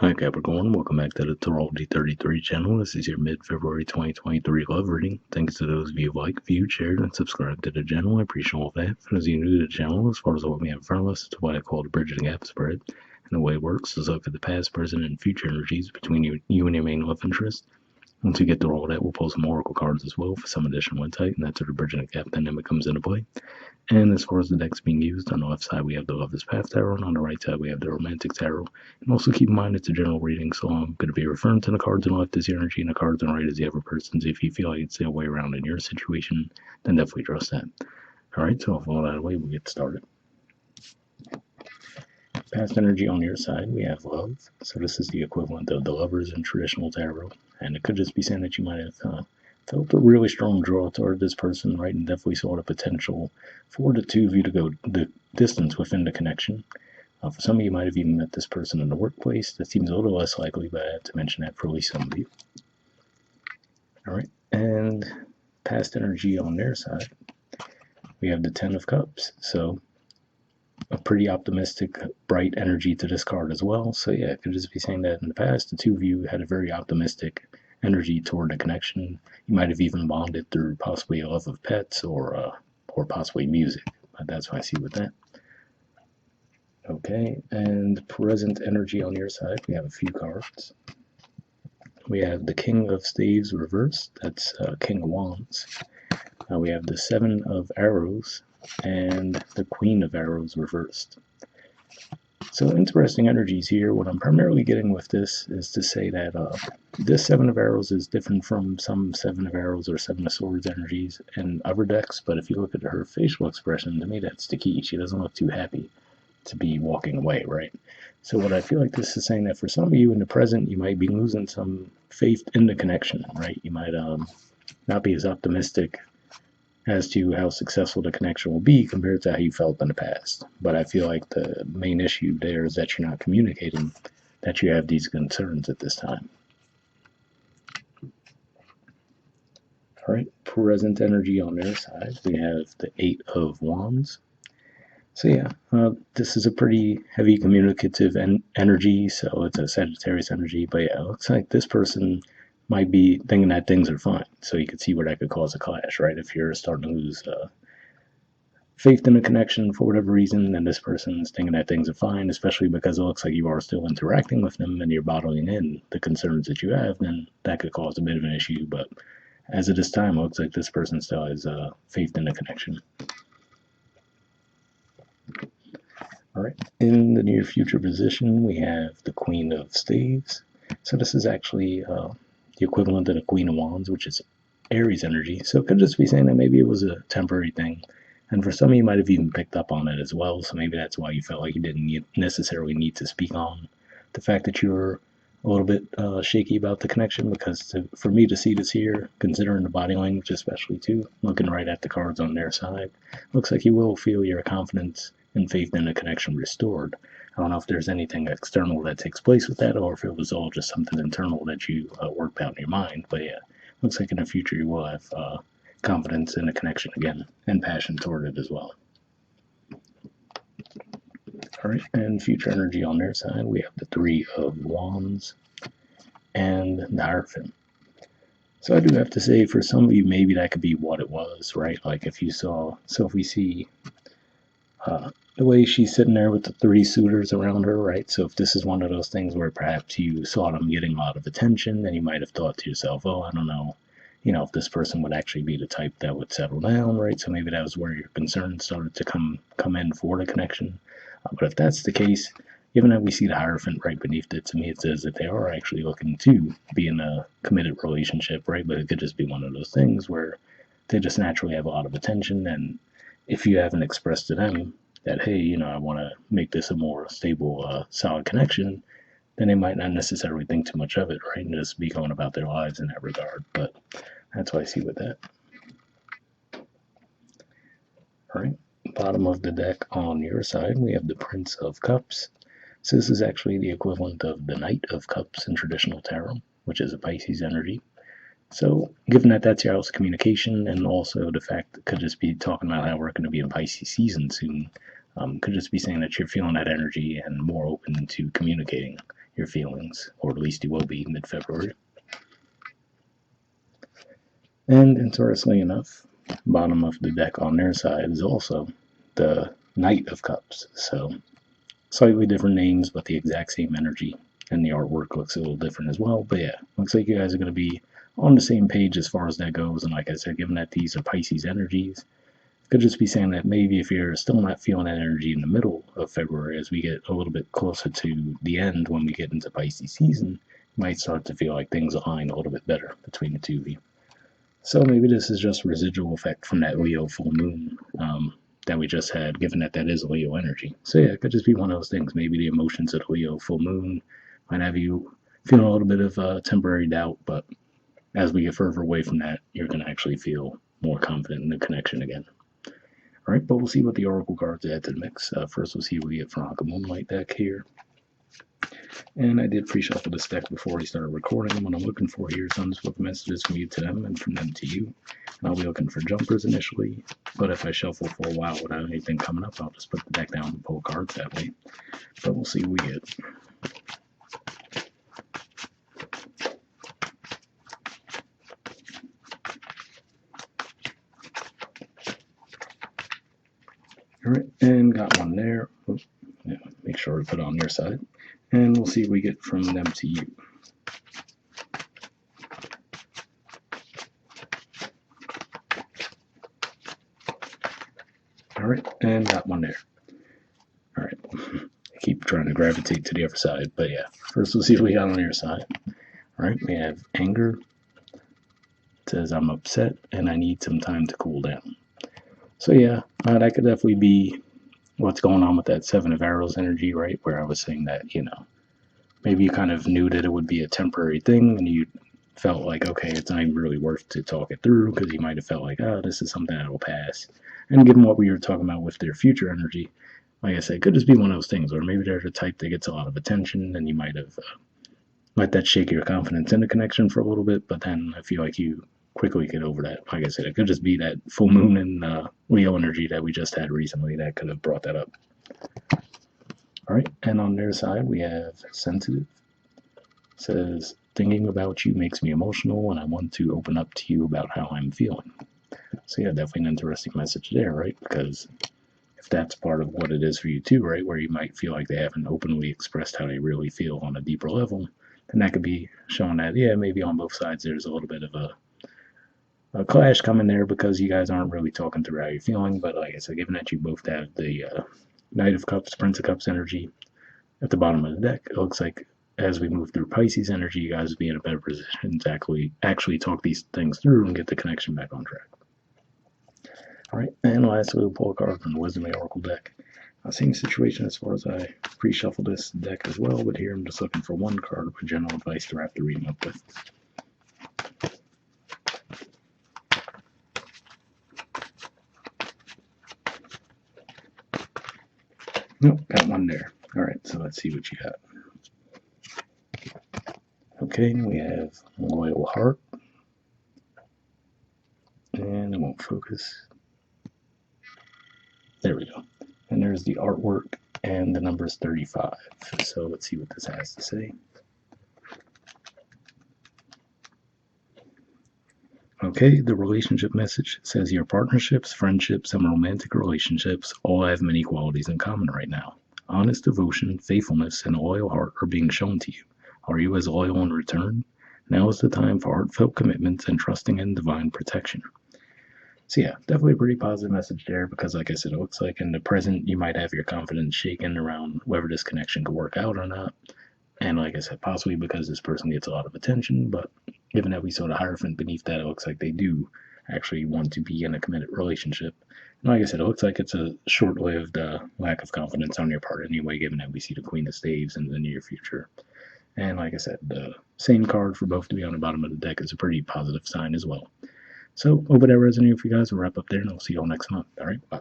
Hi Capricorn, welcome back to the Astrology 33 channel. This is your mid-February 2023 love reading. Thanks to those of you who like, viewed, shared, and subscribed to the channel. I appreciate all of that. For those of you new to the channel, as far as what we have in front of us, it's what I call the bridging gap spread. And the way it works is look at the past, present, and future energies between you and your main love interest. Once we get through all that, we'll pull some oracle cards as well for some additional insight, and that's where the bridging the gap dynamic comes into play. And as far as the decks being used, on the left side we have the Lover's Path Tarot, and on the right side we have the Romantic Tarot. And also keep in mind it's a general reading, so I'm going to be referring to the cards on the left as the energy and the cards on the right as the other person's. If you feel like it's the way around in your situation, then definitely trust that. Alright, so with all that away, we'll get started. Past energy on your side, we have love. So this is the equivalent of the Lovers in traditional tarot. And it could just be saying that you might have felt a really strong draw toward this person, right, and definitely saw the potential for the two of you to go the distance within the connection. For some of you might have even met this person in the workplace. That seems a little less likely, but I have to mention that for at least some of you. All right, and past energy on their side, we have the Ten of Cups. So a pretty optimistic, bright energy to this card as well. So yeah, it could just be saying that in the past, the two of you had a very optimistic energy toward the connection. You might have even bonded through possibly a love of pets or possibly music. But that's what I see with that. Okay, and present energy on your side, we have a few cards. We have the King of Staves reversed. That's King of Wands. We have the Seven of Arrows and the Queen of Arrows reversed. So interesting energies here. What I'm primarily getting with this is to say that this Seven of Arrows is different from some Seven of Arrows or Seven of Swords energies in other decks, but if you look at her facial expression, to me that's the key. She doesn't look too happy to be walking away, right? So what I feel like this is saying that for some of you in the present, you might be losing some faith in the connection, right? You might not be as optimistic as to how successful the connection will be compared to how you felt in the past. But I feel like the main issue there is that you're not communicating that you have these concerns at this time. All right, present energy on their side, we have the Eight of Wands. So yeah, this is a pretty heavy communicative energy, so it's a Sagittarius energy, but yeah, it looks like this person might be thinking that things are fine. So you could see where that could cause a clash, right? If you're starting to lose faith in a connection for whatever reason, then this person's thinking that things are fine, especially because it looks like you are still interacting with them and you're bottling in the concerns that you have, then that could cause a bit of an issue. But as of this time, it looks like this person still has faith in the connection. All right, in the near future position, we have the Queen of Staves. So this is actually the equivalent of the Queen of Wands, which is Aries energy. So it could just be saying that maybe it was a temporary thing. And for some of you might have even picked up on it as well. So maybe that's why you felt like you didn't necessarily need to speak on the fact that you were a little bit shaky about the connection. Because for me to see this here, considering the body language especially too, looking right at the cards on their side, looks like you will feel your confidence and faith in the connection restored. I don't know if there's anything external that takes place with that, or if it was all just something internal that you worked out in your mind. But yeah, looks like in the future you will have confidence in the connection again, and passion toward it as well. All right, and future energy on their side, we have the Three of Wands and the Hierophant. So I do have to say, for some of you, maybe that could be what it was, right? Like if you saw, so if we see the way she's sitting there with the three suitors around her, right? So if this is one of those things where perhaps you saw them getting a lot of attention, then you might have thought to yourself, oh, I don't know, if this person would actually be the type that would settle down, right? So maybe that was where your concerns started to come in for the connection. But if that's the case, given that we see the Hierophant right beneath it, to me it says that they are actually looking to be in a committed relationship, right? But it could just be one of those things where they just naturally have a lot of attention, and if you haven't expressed to them that, hey, I want to make this a more stable, solid connection, then they might not necessarily think too much of it, right? And just be going about their lives in that regard. But that's what I see with that. All right, bottom of the deck on your side, we have the Prince of Cups. So this is actually the equivalent of the Knight of Cups in traditional tarot, which is a Pisces energy. So given that that's your house of communication, and also the fact that could just be talking about how we're going to be in Pisces season soon, could just be saying that you're feeling that energy and more open to communicating your feelings, or at least you will be mid-February. And interestingly enough, bottom of the deck on their side is also the Knight of Cups. So slightly different names, but the exact same energy. And the artwork looks a little different as well. But yeah, looks like you guys are going to be on the same page as far as that goes. And like I said, given that these are Pisces energies, could just be saying that maybe if you're still not feeling that energy in the middle of February, as we get a little bit closer to the end when we get into Pisces season, you might start to feel like things align a little bit better between the two of you. So maybe this is just residual effect from that Leo full moon that we just had, given that that is Leo energy. So yeah, it could just be one of those things. Maybe the emotions of the Leo full moon might have you feeling a little bit of temporary doubt, but as we get further away from that, you're going to actually feel more confident in the connection again. All right, but we'll see what the Oracle cards add to the mix. First, we'll see what we get from Aqua Moonlight deck here. And I did pre-shuffle this deck before we started recording. And what I'm looking for here is unspoken messages from you to them and from them to you. And I'll be looking for jumpers initially, but if I shuffle for a while without anything coming up, I'll just put the deck down and pull cards that way. But we'll see what we get. All right, and got one there. Oops. Yeah, make sure to put it on your side. And we'll see what we get from them to you. All right, and got one there. All right, I keep trying to gravitate to the other side, but yeah. First, we'll see what we got on your side. All right, we have anger. It says I'm upset and I need some time to cool down. So yeah, that could definitely be what's going on with that Seven of Arrows energy, right? Where I was saying that, maybe you kind of knew that it would be a temporary thing and you felt like, okay, it's not even really worth to talk it through because you might have felt like, oh, this is something that will pass. And given what we were talking about with their future energy, like I said, it could just be one of those things, or maybe they're the type that gets a lot of attention and you might have let that shake your confidence in the connection for a little bit, but then I feel like you quickly get over that. Like I said, it could just be that full moon and Leo energy that we just had recently that could have brought that up. All right, and on their side, we have sensitive. It says, thinking about you makes me emotional and I want to open up to you about how I'm feeling. So yeah, definitely an interesting message there, right? Because if that's part of what it is for you too, right, where you might feel like they haven't openly expressed how they really feel on a deeper level, then that could be showing that, yeah, maybe on both sides there's a little bit of a clash coming there because you guys aren't really talking through how you're feeling. But like I said, given that you both have the Knight of Cups, Prince of Cups energy at the bottom of the deck, it looks like as we move through Pisces energy, you guys will be in a better position to actually talk these things through and get the connection back on track. All right, and lastly, we'll pull a card from the Wisdom of the Oracle deck. Same situation as far as I pre-shuffle this deck as well, but here I'm just looking for one card with general advice to wrap the reading up with. Nope, got one there. All right, so let's see what you got. Okay, we have Loyal Heart. And it won't focus. There we go. And there's the artwork, and the number is 35. So let's see what this has to say. Okay, the relationship message says your partnerships, friendships, and romantic relationships all have many qualities in common right now. Honest devotion, faithfulness, and a loyal heart are being shown to you. Are you as loyal in return? Now is the time for heartfelt commitments and trusting in divine protection. So yeah, definitely a pretty positive message there because like I said, it looks like in the present you might have your confidence shaken around whether this connection could work out or not. And like I said, possibly because this person gets a lot of attention, but given that we saw the Hierophant beneath that, it looks like they do actually want to be in a committed relationship. And like I said, it looks like it's a short-lived lack of confidence on your part anyway, given that we see the Queen of Staves in the near future. And like I said, the same card for both to be on the bottom of the deck is a pretty positive sign as well. So, hope that resonated for you guys. We'll wrap up there, and I'll see you all next month. All right, bye.